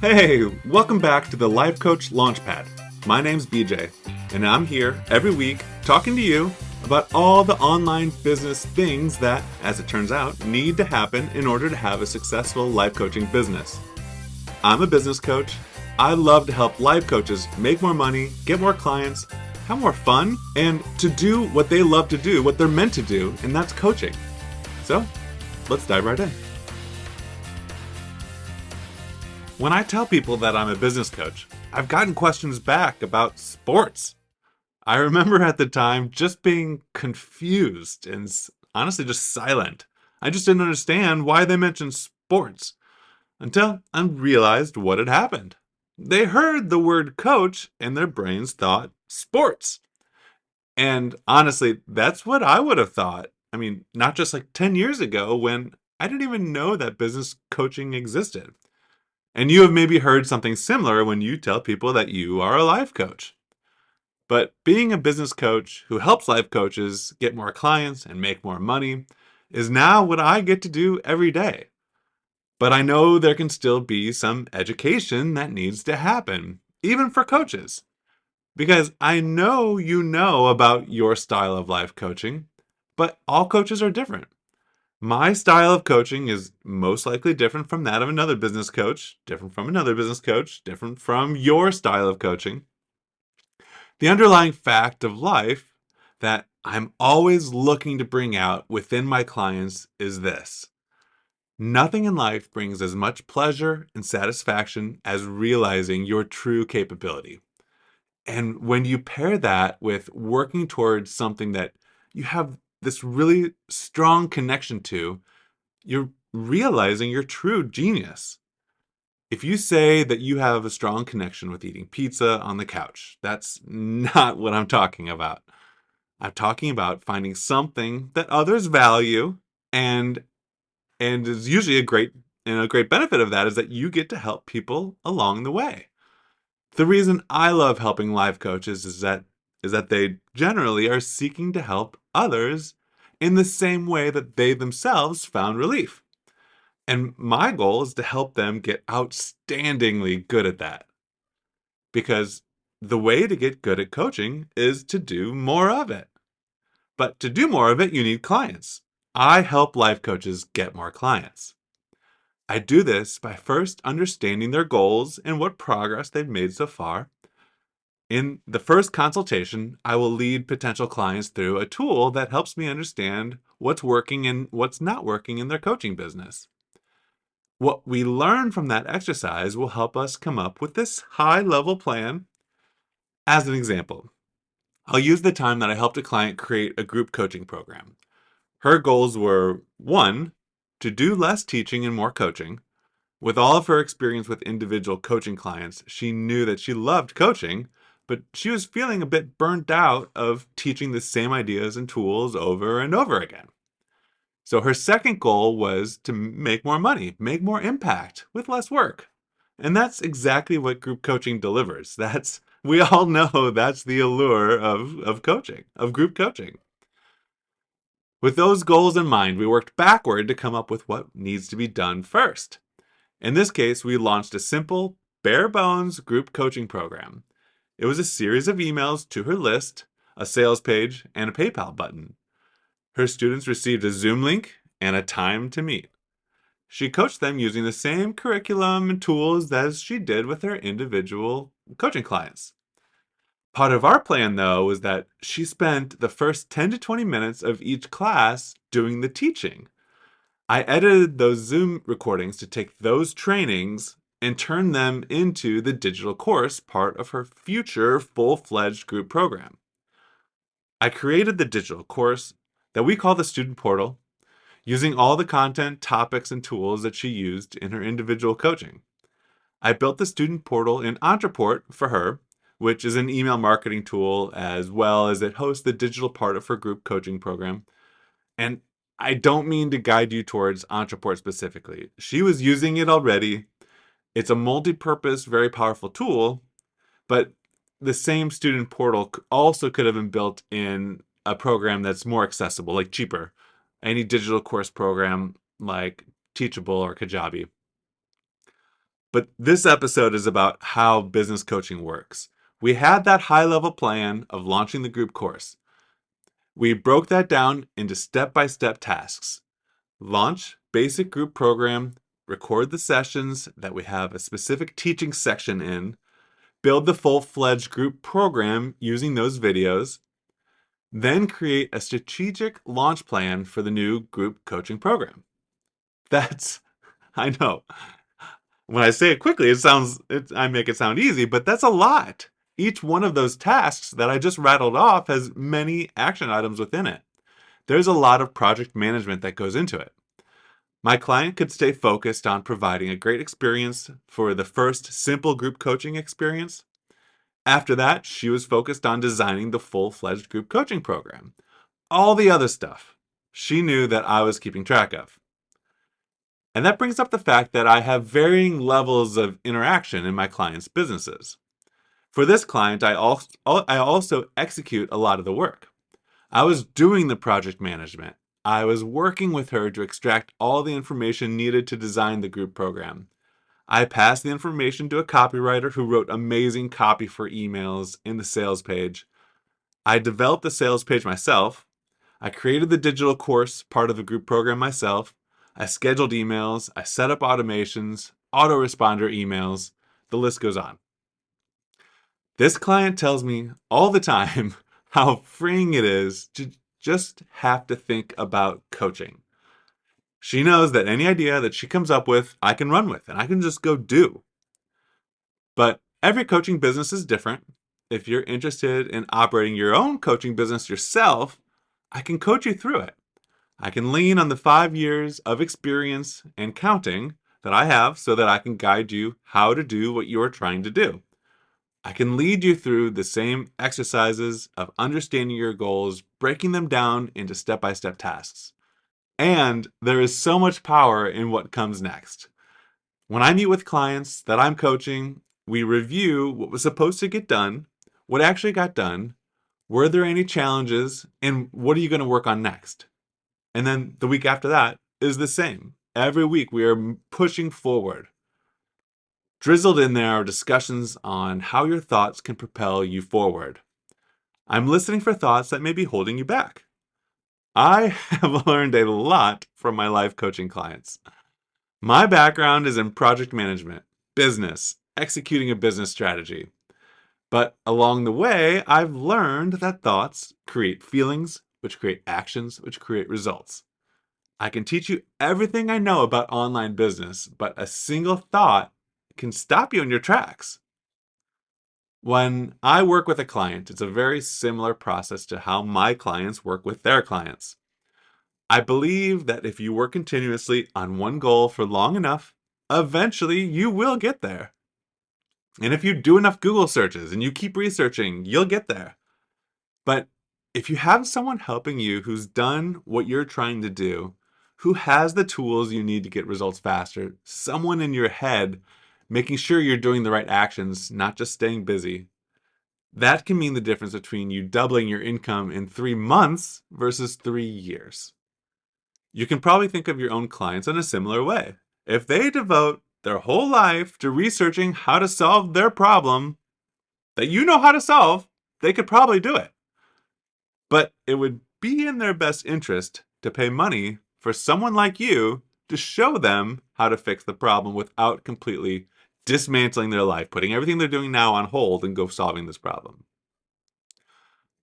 Hey, welcome back to the Life Coach Launchpad. My name's BJ, and I'm here every week talking to you about all the online business things that, as it turns out, need to happen in order to have a successful life coaching business. I'm a business coach. I love to help life coaches make more money, get more clients, have more fun, and to do what they love to do, what they're meant to do, and that's coaching. So, let's dive right in. When I tell people that I'm a business coach, I've gotten questions back about sports. I remember at the time just being confused and honestly just silent. I just didn't understand why they mentioned sports until I realized what had happened. They heard the word coach and their brains thought sports. And honestly, that's what I would have thought. I mean, not just like 10 years ago when I didn't even know that business coaching existed. And you have maybe heard something similar when you tell people that you are a life coach. But being a business coach who helps life coaches get more clients and make more money is now what I get to do every day. But I know there can still be some education that needs to happen, even for coaches. Because I know you know about your style of life coaching, but all coaches are different. My style of coaching is most likely different from that of another business coach, different from another business coach, different from your style of coaching. The underlying fact of life that I'm always looking to bring out within my clients is this: nothing in life brings as much pleasure and satisfaction as realizing your true capability. And when you pair that with working towards something that you have this really strong connection to, you're realizing your true genius. If you say that you have a strong connection with eating pizza on the couch, that's not what I'm talking about. I'm talking about finding something that others value, and is usually a great benefit of that is that you get to help people along the way. The reason I love helping life coaches is that they generally are seeking to help others in the same way that they themselves found relief. And my goal is to help them get outstandingly good at that. Because the way to get good at coaching is to do more of it. But to do more of it, you need clients. I help life coaches get more clients. I do this by first understanding their goals and what progress they've made so far. In the first consultation, I will lead potential clients through a tool that helps me understand what's working and what's not working in their coaching business. What we learn from that exercise will help us come up with this high level plan. As an example, I'll use the time that I helped a client create a group coaching program. Her goals were: one, to do less teaching and more coaching. With all of her experience with individual coaching clients, she knew that she loved coaching, but she was feeling a bit burnt out of teaching the same ideas and tools over and over again. So her second goal was to make more money, make more impact with less work. And that's exactly what group coaching delivers. We all know that's the allure of coaching, of group coaching. With those goals in mind, we worked backward to come up with what needs to be done first. In this case, we launched a simple, bare bones group coaching program. It was a series of emails to her list, a sales page, and a PayPal button. Her students received a Zoom link and a time to meet. She coached them using the same curriculum and tools as she did with her individual coaching clients. Part of our plan, though, was that she spent the first 10 to 20 minutes of each class doing the teaching. I edited those Zoom recordings to take those trainings and turn them into the digital course part of her future full-fledged group program. I created the digital course that we call the Student Portal, using all the content, topics, and tools that she used in her individual coaching. I built the Student Portal in Entreport for her, which is an email marketing tool, as well as it hosts the digital part of her group coaching program. And I don't mean to guide you towards Entreport specifically. She was using it already. It's a multi-purpose, very powerful tool, but the same student portal also could have been built in a program that's more accessible, like cheaper. Any digital course program like Teachable or Kajabi. But this episode is about how business coaching works. We had that high level plan of launching the group course. We broke that down into step by step tasks. Launch basic group program, record the sessions that we have a specific teaching section in, build the full-fledged group program using those videos, then create a strategic launch plan for the new group coaching program. That's, I know, when I say it quickly, I make it sound easy, but that's a lot. Each one of those tasks that I just rattled off has many action items within it. There's a lot of project management that goes into it. My client could stay focused on providing a great experience for the first simple group coaching experience. After that, she was focused on designing the full-fledged group coaching program. All the other stuff, she knew that I was keeping track of. And that brings up the fact that I have varying levels of interaction in my clients' businesses. For this client, I also execute a lot of the work. I was doing the project management. I was working with her to extract all the information needed to design the group program. I passed the information to a copywriter who wrote amazing copy for emails in the sales page. I developed the sales page myself. I created the digital course part of the group program myself. I scheduled emails. I set up automations, autoresponder emails. The list goes on. This client tells me all the time how freeing it is to just have to think about coaching. She knows that any idea that she comes up with, I can run with and I can just go do. But every coaching business is different. If you're interested in operating your own coaching business yourself, I can coach you through it. I can lean on the 5 years of experience and counting that I have so that I can guide you how to do what you're trying to do. I can lead you through the same exercises of understanding your goals, breaking them down into step-by-step tasks. And there is so much power in what comes next. When I meet with clients that I'm coaching, we review what was supposed to get done, what actually got done, were there any challenges, and what are you going to work on next? And then the week after that is the same. Every week we are pushing forward. Drizzled in there are discussions on how your thoughts can propel you forward. I'm listening for thoughts that may be holding you back. I have learned a lot from my life coaching clients. My background is in project management, business, executing a business strategy. But along the way, I've learned that thoughts create feelings, which create actions, which create results. I can teach you everything I know about online business, but a single thought can stop you in your tracks. When I work with a client, it's a very similar process to how my clients work with their clients. I believe that if you work continuously on one goal for long enough, eventually you will get there. And if you do enough Google searches and you keep researching, you'll get there. But if you have someone helping you who's done what you're trying to do, who has the tools you need to get results faster, someone in your head making sure you're doing the right actions, not just staying busy, that can mean the difference between you doubling your income in 3 months versus 3 years. You can probably think of your own clients in a similar way. If they devote their whole life to researching how to solve their problem that you know how to solve, they could probably do it. But it would be in their best interest to pay money for someone like you to show them how to fix the problem without completely dismantling their life, putting everything they're doing now on hold and go solving this problem.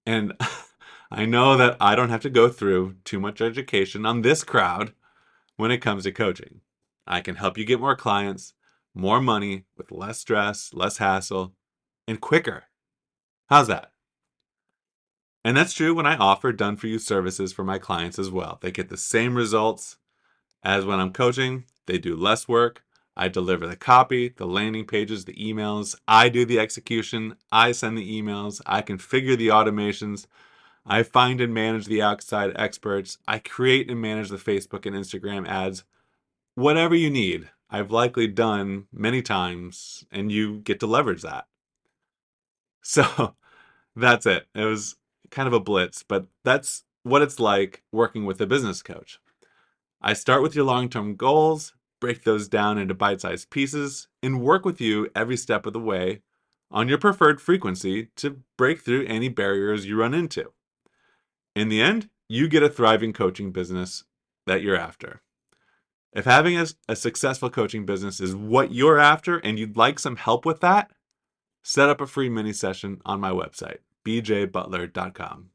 And I know that I don't have to go through too much education on this crowd when it comes to coaching. I can help you get more clients, more money with less stress, less hassle, and quicker. How's that? And that's true when I offer done for you services for my clients as well. They get the same results as when I'm coaching. They do less work. I deliver the copy, the landing pages, the emails. I do the execution. I send the emails. I configure the automations. I find and manage the outside experts. I create and manage the Facebook and Instagram ads. Whatever you need, I've likely done many times, and you get to leverage that. So that's it. It was kind of a blitz, but that's what it's like working with a business coach. I start with your long-term goals. break those down into bite-sized pieces, and work with you every step of the way on your preferred frequency to break through any barriers you run into. In the end, you get a thriving coaching business that you're after. If having a successful coaching business is what you're after and you'd like some help with that, set up a free mini session on my website, bjbutler.com.